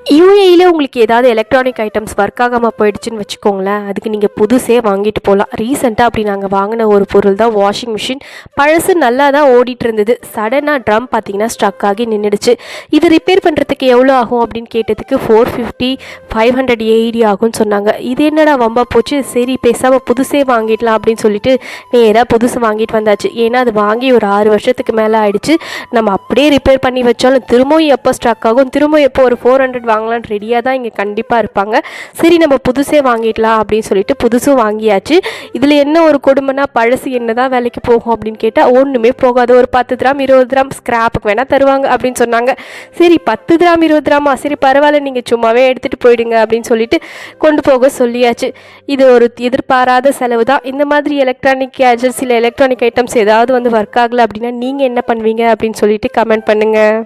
யூஏயில் உங்களுக்கு ஏதாவது electronic items work ஆகாமல் போயிடுச்சுன்னு வச்சுக்கோங்களேன், அதுக்கு நீங்கள் புதுசே வாங்கிட்டு போகலாம். ரீசெண்டாக அப்படி நாங்கள் வாங்கின ஒரு பொருள் தான் வாஷிங் மிஷின். பழசு நல்லா தான் ஓடிட்டு இருந்தது. சடனாக ட்ரம் பார்த்தீங்கன்னா ஸ்ட்ரக் ஆகி நின்றுடுச்சு. இது ரிப்பேர் பண்ணுறதுக்கு எவ்வளோ ஆகும் அப்படின்னு கேட்டதுக்கு 450 500 AED ஆகும்னு சொன்னாங்க. இது என்னடா வம்பா போச்சு, சரி பேசாமல் புதுசே வாங்கிடலாம் அப்படின்னு சொல்லிட்டு நேராக புதுசு வாங்கிட்டு வந்தாச்சு. ஏன்னா அது வாங்கி ஒரு 6 வருஷத்துக்கு மேலே ஆயிடுச்சு. நம்ம அப்படியே ரிப்பேர் பண்ணி வச்சாலும் திரும்பவும் எப்போ ஸ்ட்ரக் ஆகும், திரும்ப எப்போ ஒரு 400 வாங்கலாம் ரெடியாக தான் இங்கே கண்டிப்பாக இருப்பாங்க. சரி நம்ம புதுசே வாங்கிடலாம் அப்படின்னு சொல்லிட்டு புதுசும் வாங்கியாச்சு. இதில் என்ன ஒரு கொடுமைனா, பழசு என்ன தான் வேலைக்கு போகும் அப்படின்னு கேட்டால் ஒன்றுமே போகாது. ஒரு 10 கிராம் 20 கிராம் ஸ்கிராப்புக்கு வேணால் தருவாங்க அப்படின்னு சொன்னாங்க. சரி 10 கிராம் 20 கிராமா, சரி பரவாயில்ல நீங்கள் சும்மாவே எடுத்துகிட்டு போயிடுங்க அப்படின்னு சொல்லிட்டு கொண்டு போக சொல்லியாச்சு. இது ஒரு எதிர்பாராத செலவு தான். இந்த மாதிரி எலக்ட்ரானிக் கேஜெட்ஸ் இல்லை எலக்ட்ரானிக் ஐட்டம்ஸ் ஏதாவது வந்து ஒர்க் ஆகலை அப்படின்னா நீங்கள் என்ன பண்ணுவீங்க அப்படின்னு சொல்லிட்டு கமெண்ட் பண்ணுங்கள்.